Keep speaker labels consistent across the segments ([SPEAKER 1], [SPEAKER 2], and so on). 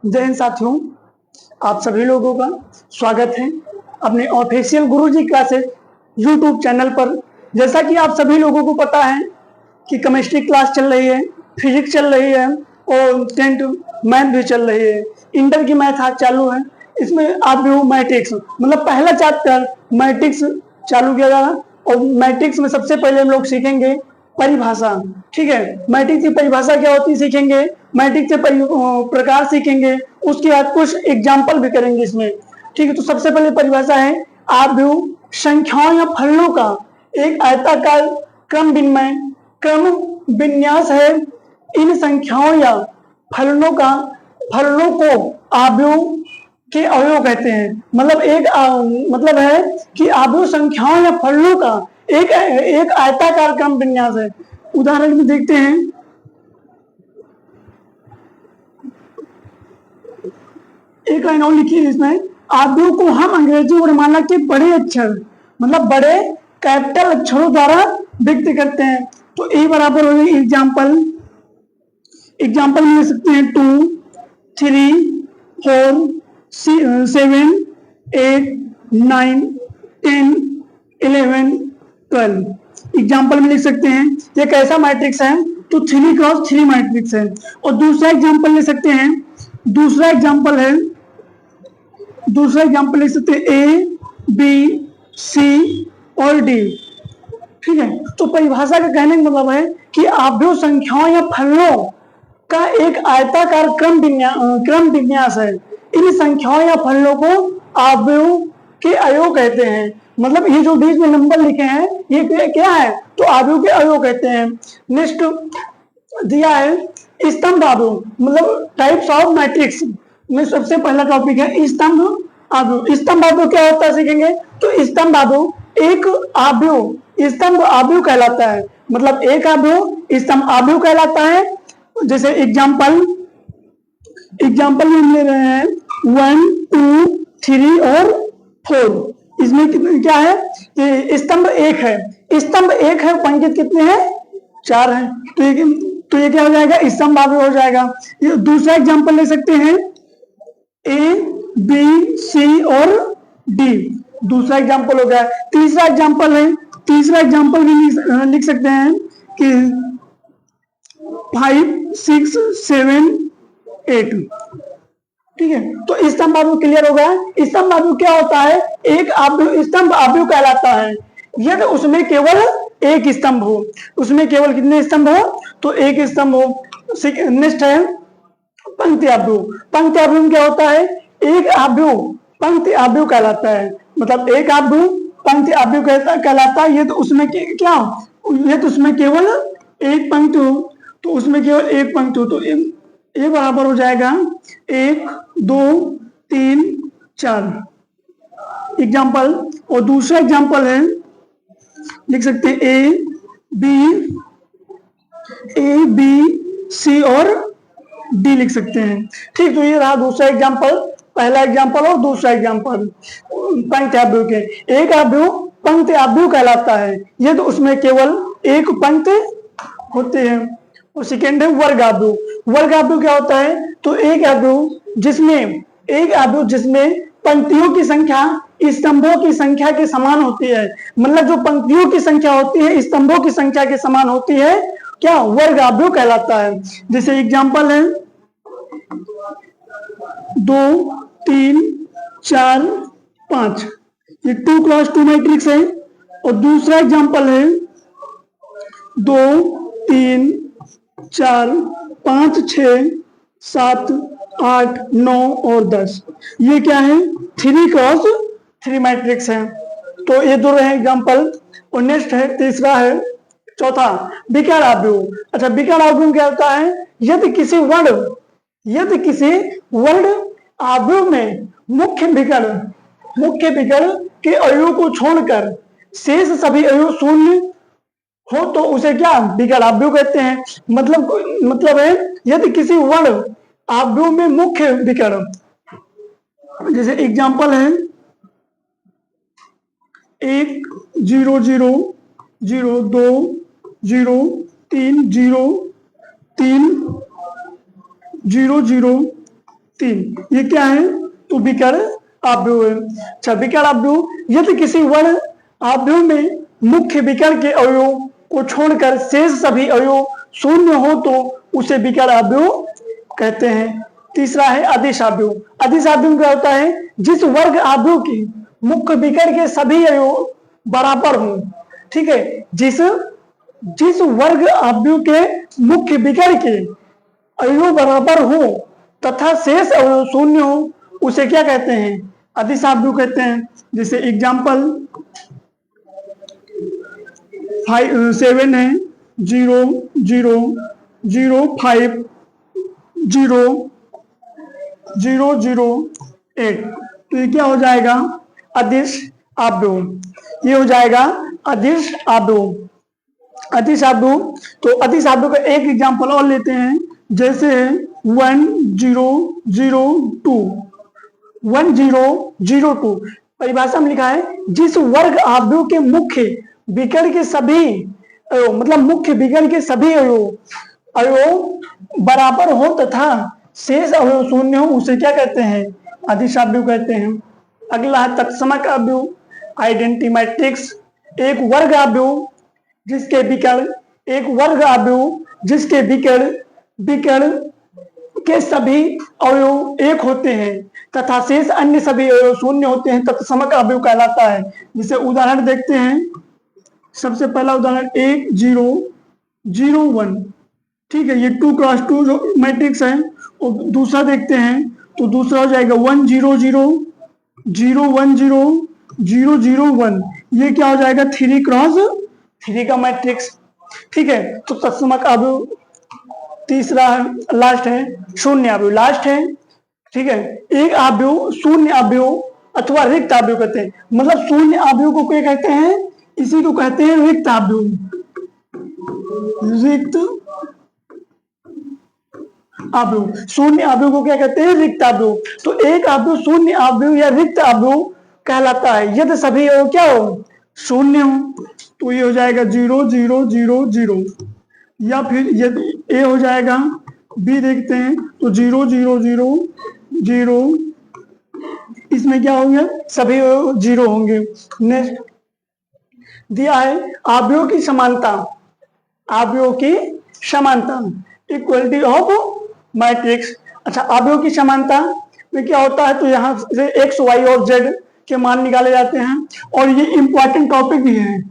[SPEAKER 1] जय हिंद साथियों, आप सभी लोगों का स्वागत है अपने ऑफिशियल गुरुजी क्लासेस यूट्यूब चैनल पर। जैसा कि आप सभी लोगों को पता है कि केमिस्ट्री क्लास चल रही है, फिजिक्स चल रही है और 10th मैथ भी चल रही है। इंटर की मैथ आज चालू है। इसमें आप भी मैट्रिक्स मतलब पहला चैप्टर मैट्रिक्स चालू किया जाएगा और मैट्रिक्स में सबसे पहले हम लोग सीखेंगे परिभाषा। ठीक है, मैट्रिक्स की परिभाषा क्या होती है सीखेंगे, मैट्रिक्स के प्रकार सीखेंगे, उसके बाद कुछ एग्जाम्पल भी करेंगे इसमें। ठीक है, तो सबसे पहले परिभाषा है आव्यूह संख्याओं या फलनों का एक आयताकार क्रम विन्यास है। इन संख्याओं या फलनों को आव्यूह के अवयव कहते हैं। मतलब मतलब है कि आव्यूह संख्याओं या फलनों का एक आयताकार क्रम विन्यास है। उदाहरण में देखते हैं, एक लाइन और लिखी है इसमें, आव्यूह को हम अंग्रेजी वर्णमाला के बड़े अक्षर मतलब बड़े कैपिटल अक्षरों द्वारा व्यक्त करते हैं। तो ए बराबर हो गई एग्जाम्पल मिल सकते हैं 2, 3, 4, 7, 8, 9, 10, 11, 12 एग्जाम्पल में लिख सकते हैं। ये कैसा मैट्रिक्स है तो 3x3 मैट्रिक्स है। और दूसरा एग्जाम्पल ले सकते हैं, दूसरा एग्जाम्पल लिख सकते हैं ए, बी, सी और डी। ठीक है, तो परिभाषा का कहने का मतलब है कि आव्यूह संख्याओं या फलनों का एक आयताकार क्रम विन्यास है। इन संख्याओं या फलनों को आव्यूह के अवयव कहते हैं। मतलब ये जो बीच में नंबर लिखे हैं ये क्या है तो आव्यूह के अवयव कहते हैं। नेक्स्ट दिया है स्तंभ आव्यूह मतलब टाइप्स ऑफ मैट्रिक्स में सबसे पहला टॉपिक है स्तंभ आव्यूह। स्तंभ आव्यूह क्या होता है सीखेंगे। तो स्तंभ आव्यूह एक आव्यूह स्तंभ आव्यूह कहलाता है। मतलब एक आव्यूह स्तंभ आव्यूह कहलाता है। जैसे एग्जाम्पल में ले रहे हैं 1, 2, 3 और 4। इसमें क्या है कि स्तंभ एक है, पंक्ति कितने हैं 4 है। तो ये क्या हो जाएगा स्तंभ आव्यूह हो जाएगा। ये दूसरा एग्जाम्पल ले सकते हैं ए, बी, सी और डी, दूसरा एग्जाम्पल हो गया। तीसरा एग्जाम्पल भी लिख सकते हैं कि 5, 6, 7, 8। ठीक है, तो स्तंभ आव्यूह क्लियर हो गया। स्तंभ आव्यूह क्या होता है, एक आव्यूह स्तंभ आव्यूह कहलाता है यदि उसमें केवल एक स्तंभ हो। उसमें केवल कितने स्तंभ हो तो एक स्तंभ हो। नेक्स्ट है पंक्ति आव्यूह। पंक्ति आव्यूह में क्या होता है, एक आव्यूह पंक्ति आव्यूह कहलाता है। मतलब एक आव्यूह पंक्ति आव्यूह कहलाता है। ये तो उसमें क्या ये तो उसमें केवल एक पंक्ति हो तो उसमें केवल एक पंक्ति हो। तो ए बराबर हो जाएगा 1, 2, 3, 4 एग्जाम्पल। और दूसरा एग्जाम्पल है लिख सकते हैं ए, बी, सी और डी लिख सकते हैं। ठीक, तो ये रहा दूसरा एग्जाम्पल, पहला एग्जाम्पल और दूसरा एग्जाम्पल पंक्ति आव्यूह के। एक आव्यूह पंक्ति आव्यूह कहलाता है ये तो उसमें केवल एक पंक्ति होते हैं। और सेकेंड है वर्ग आव्यूह। वर्ग आव्यूह क्या होता है तो एक आव्यूह जिसमें पंक्तियों की संख्या स्तंभों की संख्या के समान होती है। मतलब जो पंक्तियों की संख्या होती है स्तंभों की संख्या के समान होती है, क्या वर्ग आव्यूह कहलाता है। जैसे एग्जाम्पल है 2, 3, 4, 5 ये 2x2 मैट्रिक्स है। और दूसरा एग्जाम्पल है 2, 3, 4, 5, 6, 7, 8, 9 और 10 ये क्या है 3x3 मैट्रिक्स है। तो ये दो रहे एग्जाम्पल। और नेक्स्ट है तीसरा है चौथा विकर्ण आव्यूह। अच्छा, विकर्ण आव्यूह क्या होता है, यदि किसी वर्ण आव्यूह में मुख्य विकर्ण के अवयव को छोड़कर शेष सभी अवयव शून्य हो तो उसे क्या विकर्ण आव्यूह कहते हैं। मतलब है यदि किसी वर्ण आव्यूह में मुख्य विकर्ण, जैसे एग्जाम्पल है 1, 0, 0, 0, 2, 0, 3, 0, 3, 0, 0, 3। ये क्या है? तो विकर्ण अवयव है। अच्छा, विकर्ण अवयव, यदि किसी वर्ण अवयव में मुख्य विकर्ण के अवयव को छोड़कर शेष सभी अवयव शून्य हो तो उसे विकर्ण अवयव कहते हैं। तीसरा है अदिश अवयव। अदिश अवयव क्या होता है? जिस वर्ग अवयव की मुख्य विकर्ण के सभी अवयव बराबर हों। ठीक है, जिस वर्ग अवयव के मुख्य विकर्ण के अवयव बराबर हो तथा शेष अवयव शून्य हो उसे क्या कहते हैं? अदिश अवयव कहते हैं। जैसे एग्जाम्पल 7 है, 0 0 0 5 0 0 0 8। तो ये क्या हो जाएगा? अदिश अवयव। ये हो जाएगा अदिश अवयव। अदिश अवयव, तो अदिश अवयव का एक एग्जाम्पल और लेते हैं। जैसे 1 0 0 2 1 0 0 2। परिभाषा में लिखा है जिस वर्ग अवयव के मुख्य विकर्ण के सभी मतलब मुख्य विकर्ण के सभी अवयव बराबर हो तथा शेष अवयव शून्य हो उसे क्या कहते हैं? अदिश अवयव कहते हैं। अगला है तत्समक अवयव, आइडेंटिटी मैट्रिक्स। एक वर्ग अवयव जिसके विकर्ण के सभी अवयव एक होते हैं तथा शेष अन्य सभी अवयव शून्य होते हैं तत्समक अवयव कहलाता है। जिसे उदाहरण देखते हैं। सबसे पहला उदाहरण 1 0 0 1। ठीक है, ये 2 क्रॉस 2 मैट्रिक्स है। और दूसरा देखते हैं, तो दूसरा हो जाएगा 1 0 0 0 1 0 0 0 1। ये क्या हो जाएगा? 3 क्रॉस 3 का मैट्रिक्स। ठीक है, तो तत्समक अवयव तीसरा है, लास्ट है शून्य अवयव। लास्ट है, ठीक है, एक अवयव शून्य अवयव अथवा रिक्त अवयव कहते हैं। मतलब शून्य अवयव को क्या कहते हैं? इसी को कहते हैं रिक्त अवयव। रिक्त अवयव, शून्य अवयव को क्या कहते हैं? रिक्त अवयव। तो एक अवयव शून्य अवयव या रिक्त अवयव कहलाता है यदि सभी अवयव क्या हो? शून्य हो। तो ये हो जाएगा 0 0 0 0। या फिर यदि ए हो जाएगा, बी देखते हैं तो 0 0 0 0। इसमें क्या होंगे? सभी जीरो होंगे। नेक्स्ट दिया है अवयव की समानता। अवयव की समानता, इक्वलिटी ऑफ मैट्रिक्स। अच्छा, अवयव की समानता में क्या होता है? तो यहाँ से एक्स वाई और जेड के मान निकाले जाते हैं। और ये इंपॉर्टेंट टॉपिक भी है,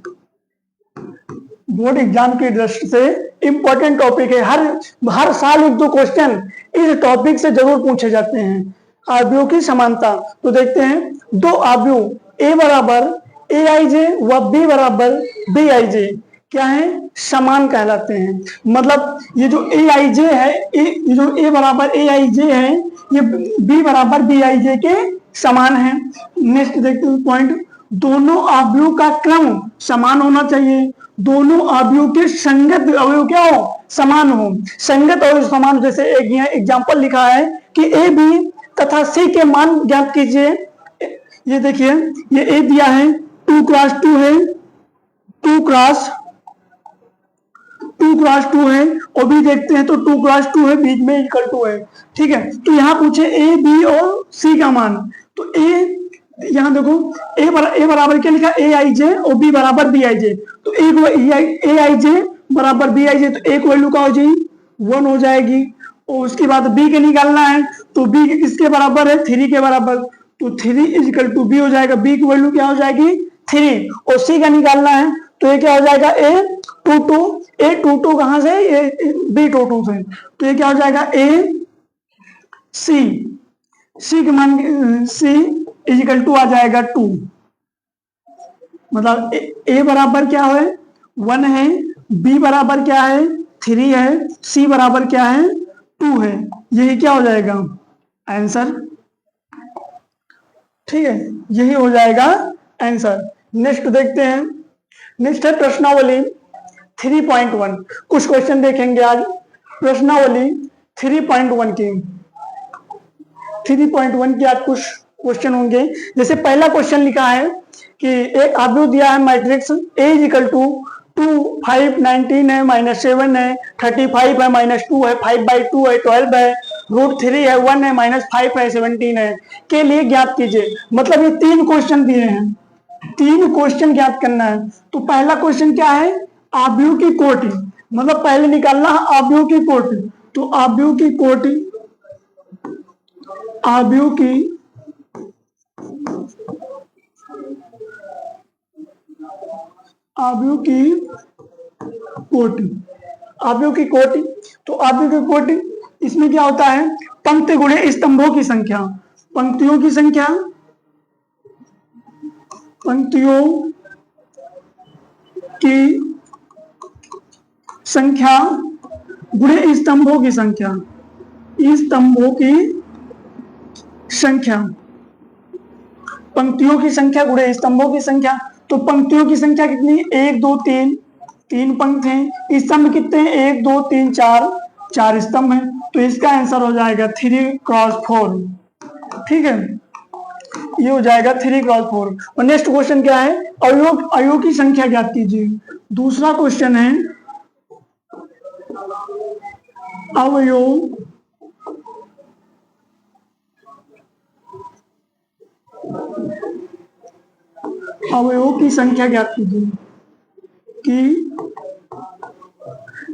[SPEAKER 1] बोर्ड एग्जाम की दृष्टि से इंपॉर्टेंट टॉपिक है। हर साल 1-2 क्वेश्चन इस टॉपिक से जरूर पूछे जाते हैं। अवयव की समानता, तो देखते हैं दो अवयव ए बराबर ए आई जे व बी बराबर बी आई जे क्या है? समान कहलाते हैं। मतलब ये जो ए आई जे है, ये जो ए बराबर ए आई जे है, ये बी बराबर बी आई जे के समान है। नेक्स्ट देखते हैं पॉइंट, दोनों अवयव का क्रम समान होना चाहिए। दोनों अवयव के संगत अवयव क्या हो? समान हो। संगत और समान, जैसे एक एग्जांपल लिखा है कि ए बी तथा सी के मान ज्ञात कीजिए। ये देखिए, ये ए दिया है 2 क्रॉस 2 है, 2 क्रॉस 2 है। और बी देखते हैं तो 2 क्रॉस 2 है, बीच में इक्वल टू है। ठीक है, तो यहाँ पूछे ए बी और सी का मान। तो ए, यहाँ देखो ए बराबर क्या लिखा? ए आई जे और बी बराबर बी आई जे। तो ए आई जे बराबर बी आई जे, तो एक वैल्यू का हो जाएगी 1 हो जाएगी। और उसके बाद बी के निकालना है, तो बी किसके बराबर है? 3 के बराबर। तो 3 इक्वल टू बी हो जाएगा। बी की वैल्यू क्या हो जाएगी? 3। और सी का निकालना है, तो ये क्या हो जाएगा? ए टू टू कहां से? बी टू टू से। तो ये क्या हो जाएगा? ए सी के मान सी इक्वल टू आ जाएगा 2। मतलब ए बराबर क्या है? 1 है, बी बराबर क्या है? 3 है, सी बराबर क्या है? 2 है। यही क्या हो जाएगा? आंसर। ठीक है, यही हो जाएगा आंसर। नेक्स्ट देखते हैं। नेक्स्ट है प्रश्नावली 3.1। कुछ क्वेश्चन देखेंगे आज प्रश्नावली 3.1 की। 3.1 के आज कुछ क्वेश्चन होंगे। जैसे पहला क्वेश्चन लिखा है कि एक अवयव दिया है मैट्रिक्स ए इक्वल टू 2 5 19 है, -7 है, 35 है, -2 है, 5/2 है, 12 है √3 है, 1 है, -5 है, 17 है के लिए ज्ञात कीजिए। मतलब ये 3 क्वेश्चन दिए हैं, 3 क्वेश्चन ज्ञात करना है। तो पहला क्वेश्चन क्या है, आव्यूह की कोटि, मतलब पहले निकालना है आव्यूह की कोटि। तो आव्यूह की कोटि, आव्यूह की आव्यूह की कोटि, आव्यूह की कोटि। तो आव्यूह की कोटि, इसमें क्या होता है, पंक्ति गुणे स्तंभों की संख्या, पंक्तियों की संख्या, पंक्तियों की संख्या गुणे स्तंभों की संख्या, स्तंभों की संख्या, पंक्तियों की संख्या गुणे स्तंभों की संख्या। तो पंक्तियों की संख्या कितनी, 1 2 3, 3 पंक्ति हैं। स्तंभ कितने हैं, 1 2 3 4, 4 स्तंभ हैं। तो इसका आंसर हो जाएगा 3x4। ठीक है, ये हो जाएगा 3x4। और नेक्स्ट क्वेश्चन क्या है, अवयवों की संख्या ज्ञात कीजिए। दूसरा क्वेश्चन है अवयव अवयवों की संख्या ज्ञात कीजिए, की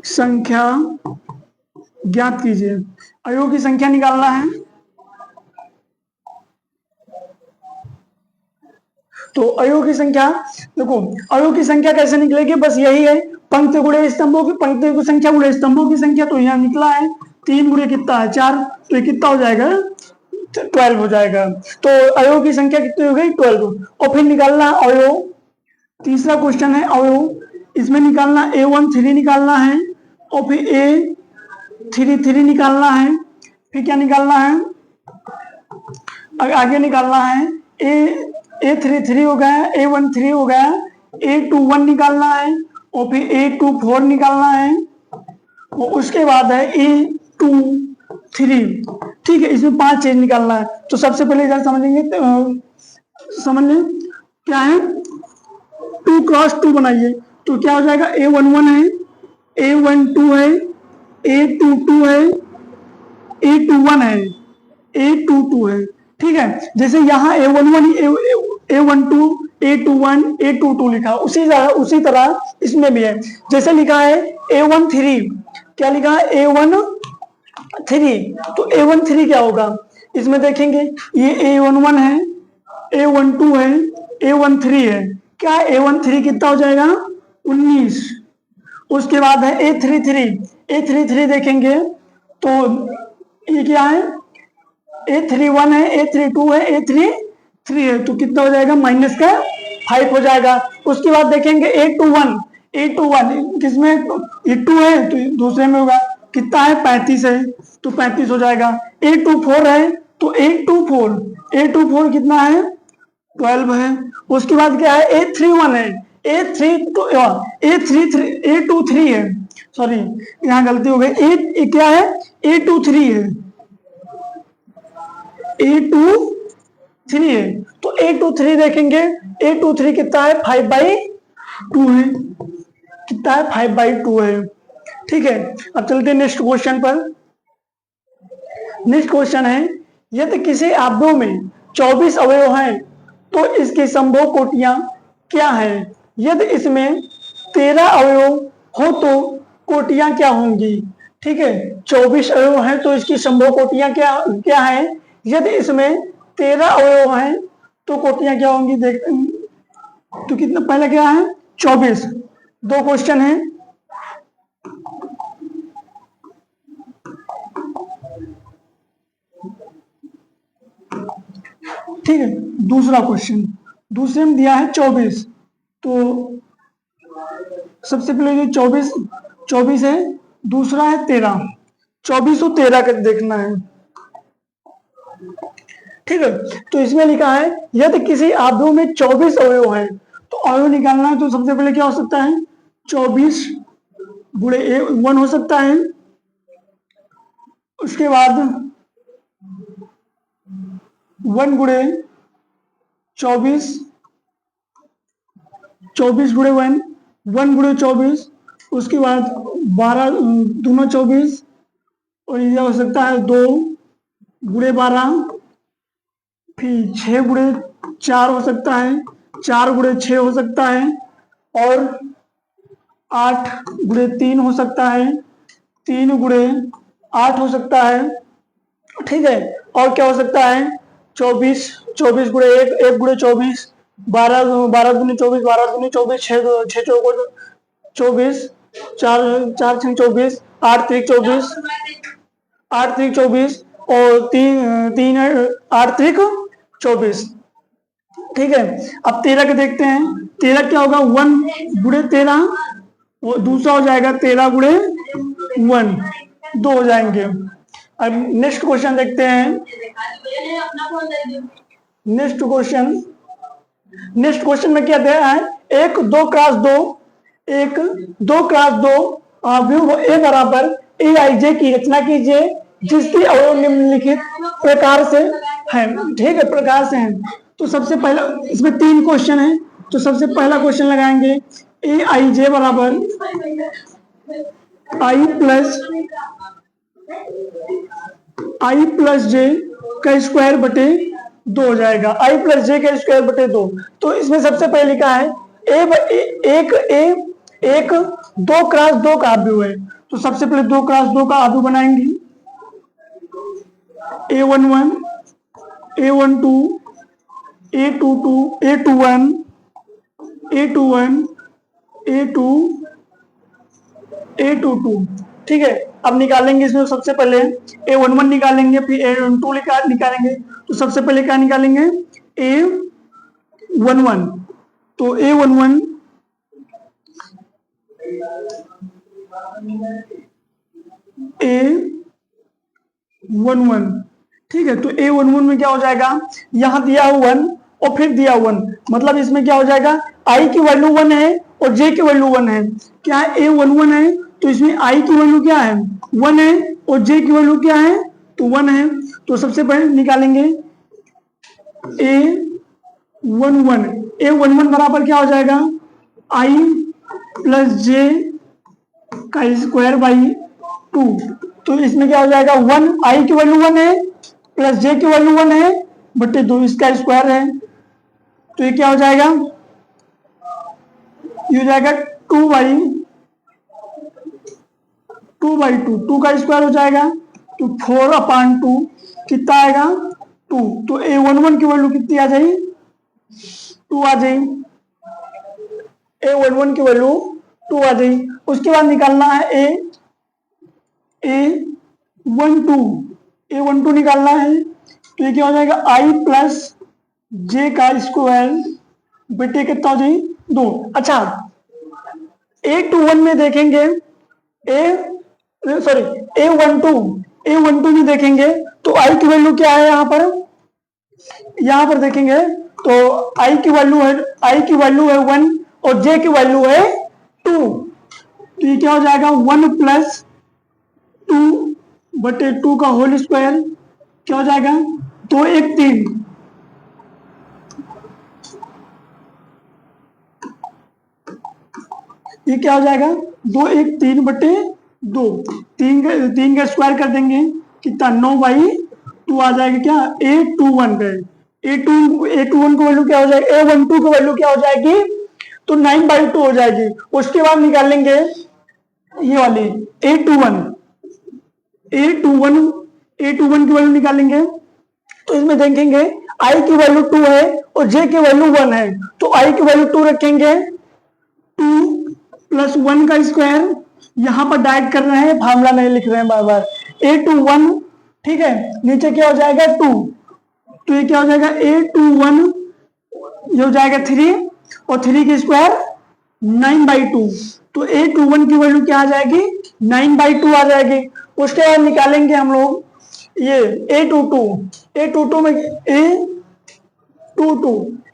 [SPEAKER 1] संख्या ज्ञात कीजिए। अवयवों की संख्या निकालना है। तो अवयवों की संख्या, देखो अवयवों की संख्या कैसे निकलेगी, बस यही है, पंक्ति गुणे स्तंभों की, पंक्ति की संख्या गुणे स्तंभों की संख्या। तो यहाँ निकला है 3 गुणे कितना है 4, तो ये कितना हो जाएगा 12 हो जाएगा। तो अवयव की संख्या कितनी हो गई 12। और फिर निकालना अवयव, तीसरा क्वेश्चन है अवयव, इसमें निकालना A13 निकालना है, और फिर A33 निकालना है। फिर क्या निकालना है, आगे निकालना है A33 हो गया, A13 हो गया, A21 निकालना है, और फिर A24 निकालना है, और उसके बाद है A23। ठीक है, इसमें 5 चीज निकालना है। तो सबसे पहले इधर समझेंगे, समझ लें क्या है, 2x2 बनाइए। तो क्या हो जाएगा, A11 है, A12 है, A22 है, A21 है, A22 है। ठीक है, जैसे यहाँ A11, A12, A21, A22 लिखा, उसी तरह इसमें भी है। जैसे लिखा है A13, क्या लिखा है A13, तो A13 क्या होगा, इसमें देखेंगे ये A11 है, A12 है, A13 है, क्या A13 कितना हो जाएगा 19। उसके बाद है A33 देखेंगे तो ये क्या है, A31 है, A32 है, A33 है, तो कितना हो जाएगा -5 हो जाएगा। उसके बाद देखेंगे A21 किसमें, ये 2 है तो दूसरे में होगा, कितना है 35 है, तो 35 हो जाएगा। A24 है, तो A24 कितना है 12 है। उसके बाद क्या है A31 है, A23 है, सॉरी यहाँ गलती हो गई, क्या है A23 है, A23 है, तो A23 देखेंगे, A23 कितना है 5/2 है, कितना है 5/2 है। ठीक है, अब चलते हैं नेक्स्ट क्वेश्चन पर। नेक्स्ट क्वेश्चन है, यदि किसी अवयव में 24 अवयव हैं तो इसकी संभव कोटियां क्या हैं। यदि इसमें 13 अवयव हो तो कोटियां क्या होंगी। ठीक है, 24 अवयव हैं तो इसकी संभव कोटियां क्या हैं। यदि इसमें 13 अवयव हैं तो कोटियां क्या होंगी, देख तो कितना, पहले क्या है 24, 2 क्वेश्चन है। ठीक है, दूसरा क्वेश्चन, दूसरे में दिया है 24, तो सबसे पहले जो 24 है, दूसरा है 13, 24 और 13 का देखना है। ठीक है, तो इसमें लिखा है यदि किसी अवयव में 24 अवयव हैं तो अवयव निकालना है। तो सबसे पहले क्या हो सकता है, 24 गुणे 1 हो सकता है। उसके बाद 1 गुणे 24, 24 गुणे 1, 1 गुणे 24, उसके बाद 12 दूना 24, और ये हो सकता है 2 गुणे 12, फिर 6 गुणे 4 हो सकता है, 4 गुणे 6 हो सकता है, और 8 गुणे 3 हो सकता है, 3 गुणे 8 हो सकता है, ठीक है। और क्या हो सकता है 24, 24 गुणे 1, 1 गुणे 24, 12, 12 दूनी 24, 12 दूनी 24, 6 चौको 24, 4 4 6 24, 8 3 24, 8 3 24, और 3 3 8 3 24, ठीक है। अब 13 के देखते हैं, 13 क्या होगा 1 गुणे 13, वो दूसरा हो जाएगा 13 गुणे 1, 2 हो जाएंगे। अब नेक्स्ट क्वेश्चन देखते हैं। नेक्स्ट क्वेश्चन में क्या दिया है, एक 2 क्रॉस 2, एक 2 क्रॉस 2 अवयव ए बराबर ए आई जे की रचना कीजिए जिसकी अवयव निम्नलिखित प्रकार से है, ठीक है, प्रकार से है। तो सबसे पहला इसमें 3 क्वेश्चन है, तो सबसे पहला क्वेश्चन लगाएंगे ए आई जे बराबर आई प्लस जे का स्क्वायर बटे 2 हो जाएगा, आई प्लस जे का स्क्वायर बटे 2। तो इसमें सबसे पहले लिखा है एक 2 क्रॉस 2 का अवयव है, तो सबसे पहले 2 क्रॉस 2 का अवयव बनाएंगे, A11, A12, A22, A21, A21, A2, A22, ठीक है। अब निकालेंगे इसमें सबसे पहले A11 निकालेंगे, फिर A12 निकालेंगे। तो सबसे पहले क्या निकालेंगे A11, तो A11 ठीक है। तो A11 में क्या हो जाएगा, यहां दिया 1 और फिर दिया 1, मतलब इसमें क्या हो जाएगा i की वैल्यू 1 है और j की वैल्यू 1 है। क्या है A11 है तो इसमें i की वैल्यू क्या है 1 है और j की वैल्यू क्या है तो 1 है। तो सबसे पहले निकालेंगे A11 बराबर क्या हो जाएगा i प्लस जे का स्क्वायर बाई 2। तो इसमें क्या हो जाएगा 1, i की वैल्यू 1 है प्लस जे की वैल्यू 1 है बटे 2, इसका स्क्वायर है। तो ये क्या हो जाएगा, ये हो जाएगा 2 बाई 2 का स्क्वायर हो जाएगा, तो 4/2 कितना आएगा 2। तो A11 की वैल्यू कितनी आ जाएगी 2 आ जाएगी, A11 की वैल्यू 2 आ जाएगी। उसके बाद निकालना है A12 निकालना है, तो ये क्या हो जाएगा i प्लस जे का स्क्वायर बेटे कितना हो जाएगी 2। अच्छा A21 में देखेंगे A12 में देखेंगे तो i की वैल्यू क्या है, यहाँ पर देखेंगे तो i की वैल्यू है 1 और j की वैल्यू है 2। तो ये क्या हो जाएगा 1 प्लस 2 बटे 2 का होल स्क्वायर क्या हो जाएगा 2 1 3। ये क्या हो जाएगा 2 1 3 बटे 2, 3 का स्क्वायर कर देंगे कितना 9/2 आ जाएगा क्या A21 पे। A21 की वैल्यू क्या हो जाएगी A12 की वैल्यू क्या हो जाएगी तो 9/2 हो जाएगी। उसके बाद निकालेंगे ये वाली A21 की वैल्यू निकालेंगे, तो इसमें देखेंगे i की वैल्यू 2 है और j की वैल्यू 1 है, तो i की वैल्यू 2 रखेंगे, 2 प्लस 1 का स्क्वायर, यहां पर डायरेक्ट कर रहे हैं फार्मूला नहीं लिख रहे हैं बार बार। A21 ठीक है, नीचे क्या हो जाएगा 2, तो ये क्या हो जाएगा A21 ये हो जाएगा 3 और 3 की स्क्वायर 9/2। तो A21 की वैल्यू क्या आ जाएगी 9/2 आ जाएगी। उसके बाद निकालेंगे हम लोग ये A22 में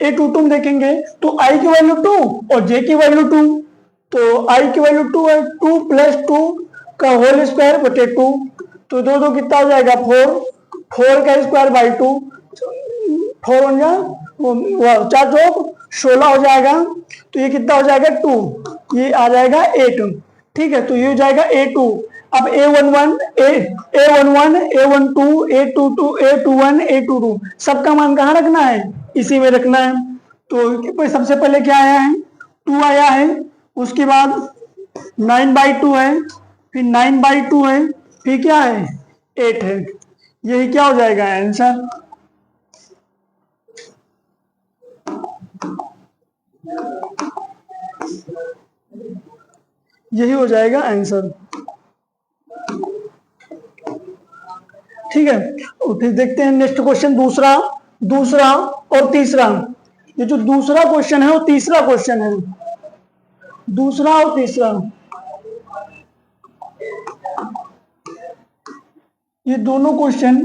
[SPEAKER 1] A22 में देखेंगे तो i की वैल्यू 2 और j की वैल्यू 2, तो i की वैल्यू 2 है, 2 प्लस 2 का होल स्क्वायर बटे 2, तो 2 कितना हो जाएगा 4 का स्क्वायर बाई 2, 4 बन जा 4 चौक 16 हो जाएगा। तो ये कितना हो जाएगा 2, ये आ जाएगा 8, ठीक है। तो ये हो जाएगा A2। अब A11 A11 A12 A22 A21 A22 सबका मान कहाँ रखना है, इसी में रखना है। तो सबसे पहले क्या आया है, 2 आया है, उसके बाद 9/2 है, फिर 9/2 है, फिर क्या है 8 है। यही क्या हो जाएगा आंसर, यही हो जाएगा आंसर। ठीक है, और फिर देखते हैं नेक्स्ट क्वेश्चन, दूसरा और तीसरा। ये जो दूसरा क्वेश्चन है वो तीसरा क्वेश्चन है, दूसरा और तीसरा ये दोनों क्वेश्चन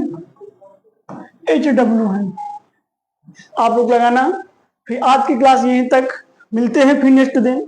[SPEAKER 1] HW है। आप लोग लगाना। फिर आज की क्लास यहीं तक, मिलते हैं फिर नेक्स्ट दिन।